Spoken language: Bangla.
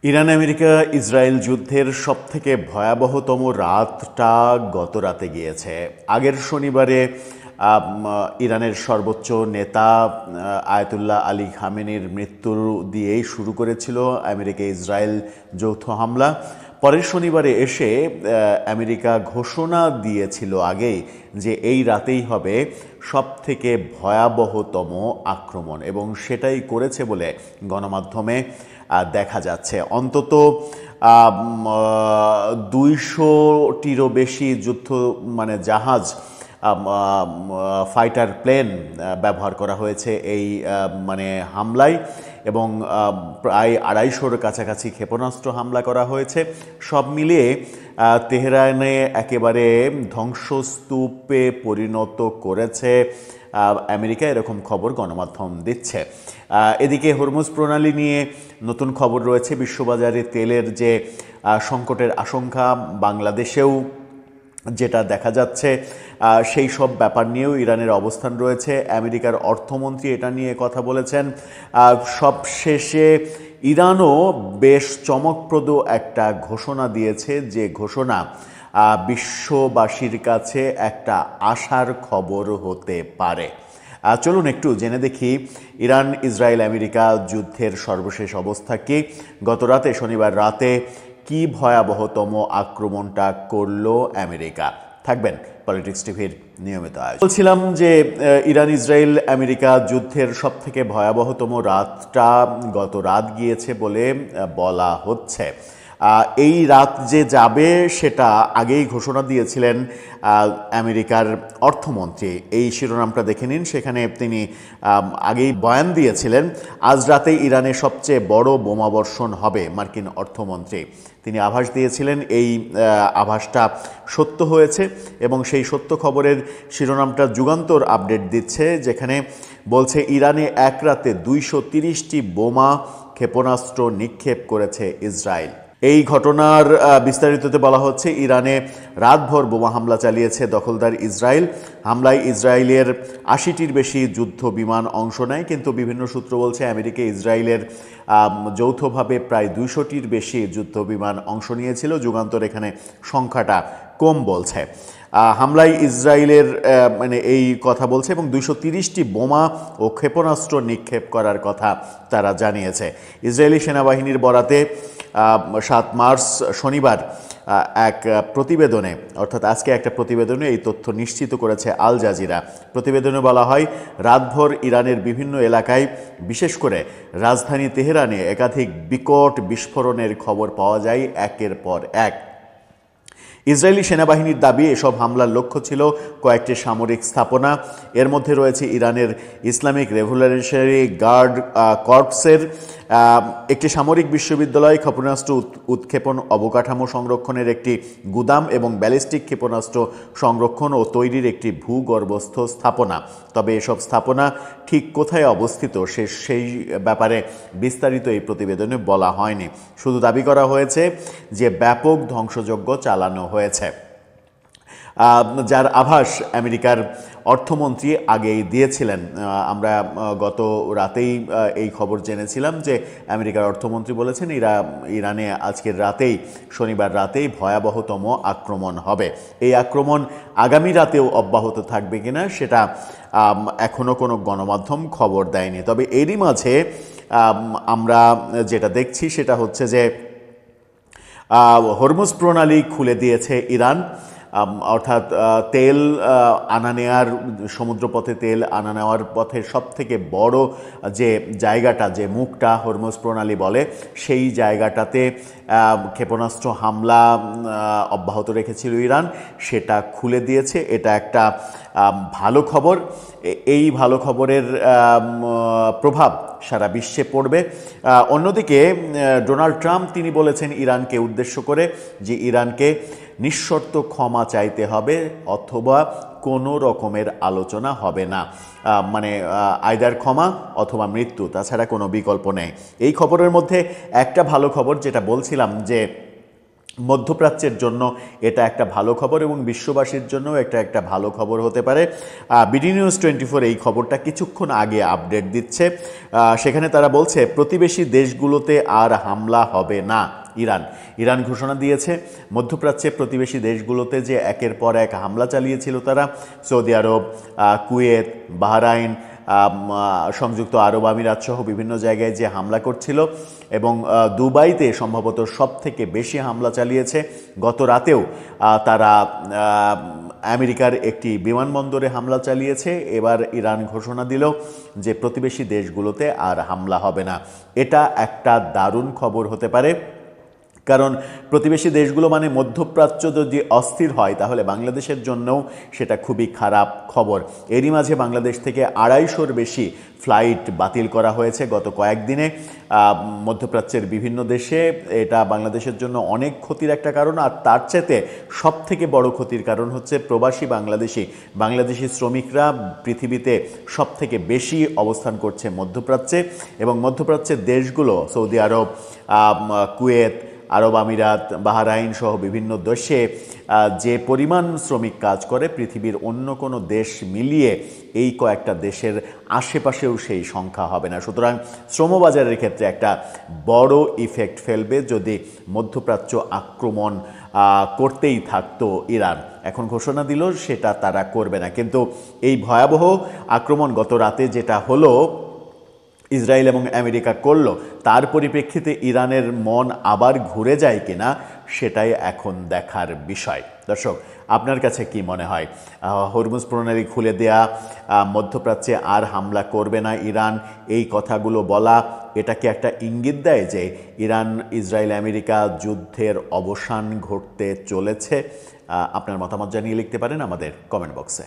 ইরান আমেরিকা ইসরায়েল যুদ্ধের সবথেকে ভয়াবহতম রাতটা গত রাতে গিয়েছে। আগের শনিবারে ইরানের সর্বোচ্চ নেতা আয়াতুল্লাহ আলী খামেনির মৃত্যুর দিয়েই শুরু করেছিল আমেরিকা ইসরায়েল যৌথ হামলা। পরের শনিবারে এসে আমেরিকা ঘোষণা দিয়েছিল আগেই যে এই রাতেই হবে সবথেকে ভয়াবহতম আক্রমণ, এবং সেটাই করেছে বলে গণমাধ্যমে দেখা যাচ্ছে। অন্তত 200টিরও বেশি জাহাজ, ফাইটার প্লেন ব্যবহার করা হয়েছে এই হামলায়, এবং প্রায় 250-র কাছাকাছি ক্ষেপণাস্ত্র হামলা করা হয়েছে। সব মিলিয়ে তেহরানে একেবারে ধ্বংসস্তূপে পরিণত করেছে আমেরিকা, এরকম খবর গণমাধ্যম দিচ্ছে। এদিকে হরমুজ প্রণালী নিয়ে নতুন খবর রয়েছে। বিশ্ববাজারে তেলের যে সংকটের আশঙ্কা, বাংলাদেশেও যেটা দেখা যাচ্ছে, সেই সব ব্যাপার নিয়েও ইরানের অবস্থান রয়েছে। আমেরিকার অর্থমন্ত্রী এটা নিয়ে কথা বলেছেন। সবশেষে ইরানও বেশ চমকপ্রদ একটা ঘোষণা দিয়েছে, যে ঘোষণা বিশ্ববাসীর কাছে একটা আশার খবর হতে পারে। চলুন একটু জেনে দেখি ইরান ইসরায়েল আমেরিকা যুদ্ধের সর্বশেষ অবস্থা কি। গত রাতে, শনিবার রাতে, কি ভয়াবহতম আক্রমণটা করলো আমেরিকা। থাকবেন পলিটিক্স টিভির নিয়মিত আয়োজন। বলছিলাম যে ইরান ইসরায়েল আমেরিকা যুদ্ধের সবথেকে ভয়াবহতম রাতটা গত রাত গিয়েছে বলে বলা হচ্ছে। এই রাত যে যাবে সেটা আগেই ঘোষণা দিয়েছিলেন আমেরিকার অর্থমন্ত্রী। এই শিরোনামটা দেখে নিন, সেখানে তিনি আগেই বয়ান দিয়েছিলেন আজ রাতে ইরানে সবচেয়ে বড় বোমাবর্ষণ হবে। মার্কিন অর্থমন্ত্রী তিনি আভাস দিয়েছিলেন, এই আভাসটা সত্য হয়েছে, এবং সেই সত্য খবরের শিরোনামটা যুগান্তর আপডেট দিচ্ছে, যেখানে বলছে ইরানে এক রাতে 230টি বোমা ক্ষেপণাস্ত্র নিক্ষেপ করেছে ইসরায়েল। এই ঘটনার বিস্তারিততে বলা হচ্ছে, ইরানে রাতভর বোমা হামলা চালিয়েছে দখলদার ইসরায়েল। হামলায় ইসরায়েলের 80টির বেশি যুদ্ধ বিমান অংশ নেয়, কিন্তু বিভিন্ন সূত্র বলছে আমেরিকা ইসরায়েলের যৌথভাবে প্রায় 200টির বেশি যুদ্ধ বিমান অংশ নিয়েছিল। যুগান্তর এখানে সংখ্যাটা কম বলছে। হামলায় ইসরায়েলের এই কথা বলছে, এবং 230টি বোমা ও ক্ষেপণাস্ত্র নিক্ষেপ করার কথা তারা জানিয়েছে। ইসরায়েলি সেনাবাহিনীর বরাতে 7 মার্চ শনিবার এক প্রতিবেদনে, অর্থাৎ আজকে একটা প্রতিবেদনে এই তথ্য নিশ্চিত করেছে আল জাজিরা। প্রতিবেদনে বলা হয়, রাতভর ইরানের বিভিন্ন এলাকায়, বিশেষ করে রাজধানী তেহরানে একাধিক বিকট বিস্ফোরণের খবর পাওয়া যায় একের পর এক। ইসরায়েলি সেনাবাহিনীর দাবি, এসব হামলার লক্ষ্য ছিল কয়েকটি সামরিক স্থাপনা। এর মধ্যে রয়েছে ইরানের ইসলামিক রেভলিউশনারি গার্ড কর্পসের একটি সামরিক বিশ্ববিদ্যালয়, ক্ষেপণাস্ত্র উৎক্ষেপণ অবকাঠামো সংরক্ষণের একটি গুদাম, এবং ব্যালিস্টিক ক্ষেপণাস্ত্র সংরক্ষণ ও তৈরির একটি ভূগর্ভস্থ স্থাপনা। তবে এসব স্থাপনা ঠিক কোথায় অবস্থিত সেই ব্যাপারে বিস্তারিত এই প্রতিবেদনে বলা হয়নি। শুধু দাবি করা হয়েছে যে ব্যাপক ধ্বংসযজ্ঞ চালানো হয়েছে, যার আভাস আমেরিকার অর্থমন্ত্রী আগেই দিয়েছিলেন। আমরা গত রাতেই এই খবর জেনেছিলাম যে আমেরিকার অর্থমন্ত্রী বলেছেন ইরানে আজকের রাতেই, শনিবার রাতেই ভয়াবহতম আক্রমণ হবে। এই আক্রমণ আগামী রাতেও অব্যাহত থাকবে কিনা সেটা এখনও কোনো গণমাধ্যম খবর দেয়নি। তবে এরই মাঝে আমরা যেটা দেখছি সেটা হচ্ছে যে হরমুজ প্রণালী খুলে দিয়েছে ইরান, অর্থাৎ তেল আনা নেওয়ার, সমুদ্রপথে তেল আনা নেওয়ার পথের সবথেকে বড় যে জায়গাটা, যে মুখটা হরমুজ প্রণালী বলে, সেই জায়গাটাতে ক্ষেপণাস্ত্র হামলা অব্যাহত রেখেছিল ইরান, সেটা খুলে দিয়েছে। এটা একটা ভালো খবর। এই ভালো খবরের প্রভাব সারা বিশ্বে পড়বে। অন্যদিকে ডোনাল্ড ট্রাম্প তিনি বলেছেন ইরানকে উদ্দেশ্য করে যে ইরানকে নিঃশর্ত ক্ষমা চাইতে হবে, অথবা কোনো রকমের আলোচনা হবে না। আইদার ক্ষমা অথবা মৃত্যু, তাছাড়া কোনো বিকল্প নেই। এই খবরের মধ্যে একটা ভালো খবর যেটা বলছিলাম, যে মধ্যপ্রাচ্যের জন্য এটা একটা ভালো খবর এবং বিশ্ববাসীর জন্য এটা একটা ভালো খবর হতে পারে। বিডি নিউজ 24 এই খবরটা কিছুক্ষণ আগে আপডেট দিচ্ছে। সেখানে তারা বলছে প্রতিবেশী দেশগুলোতে আর হামলা হবে না। ইরান ঘোষণা দিয়েছে মধ্যপ্রাচ্যে প্রতিবেশী দেশগুলোতে যে একের পর এক হামলা চালিয়েছিল তারা, সৌদি আরব, কুয়েত, বাহরাইন, সংযুক্ত আরব আমিরাত সহ বিভিন্ন জায়গায় যে হামলা করছিল এবং দুবাইতে সম্ভবত সব থেকে বেশি হামলা চালিয়েছে। গত রাতেও তারা আমেরিকার একটি বিমানবন্দরে হামলা চালিয়েছে। এবার ইরান ঘোষণা দিল যে প্রতিবেশী দেশগুলোতে আর হামলা হবে না। এটা একটা দারুণ খবর হতে পারে, কারণ প্রতিবেশী দেশগুলো মানে মধ্যপ্রাচ্য যদি অস্থির হয় তাহলে বাংলাদেশের জন্যও সেটা খুবই খারাপ খবর। এরই মাঝে বাংলাদেশ থেকে 250-র বেশি ফ্লাইট বাতিল করা হয়েছে গত কয়েকদিনে মধ্যপ্রাচ্যের বিভিন্ন দেশে। এটা বাংলাদেশের জন্য অনেক ক্ষতির একটা কারণ, আর তার চেয়ে সব থেকে বড় ক্ষতির কারণ হচ্ছে প্রবাসী বাংলাদেশি শ্রমিকরা পৃথিবীতে সব থেকে বেশি অবস্থান করছে মধ্যপ্রাচ্যে, এবং মধ্যপ্রাচ্যের দেশগুলো সৌদি আরব, কুয়েত, আরব আমিরাত, বাহরাইন সহ বিভিন্ন দেশে যে পরিমাণ শ্রমিক কাজ করে পৃথিবীর অন্য কোনো দেশ মিলিয়ে এই কয়েকটা দেশের আশেপাশেও সেই সংখ্যা হবে না। সুতরাং শ্রমবাজারের ক্ষেত্রে একটা বড় ইফেক্ট ফেলবে যদি মধ্যপ্রাচ্য আক্রমণ করতেই থাকতো ইরান। এখন ঘোষণা দিল সেটা তারা করবে না, কিন্তু এই ভয়াবহ আক্রমণ গত রাতে যেটা হলো ইসরায়েল এবং আমেরিকা করল, তার পরিপ্রেক্ষিতে ইরানের মন আবার ঘুরে যায় কিনা সেটাই এখন দেখার বিষয়। দর্শক, আপনার কাছে কি মনে হয়? হরমুজ প্রণালী খুলে দেয়া, মধ্যপ্রাচ্যে আর হামলা করবে না ইরান, এই কথাগুলো বলা, এটা কি একটা ইঙ্গিত দেয় যে ইরান ইসরায়েল আমেরিকা যুদ্ধের অবসান ঘটতে চলেছে? আপনার মতামত জানিয়ে লিখতে পারেন আমাদের কমেন্ট বক্সে।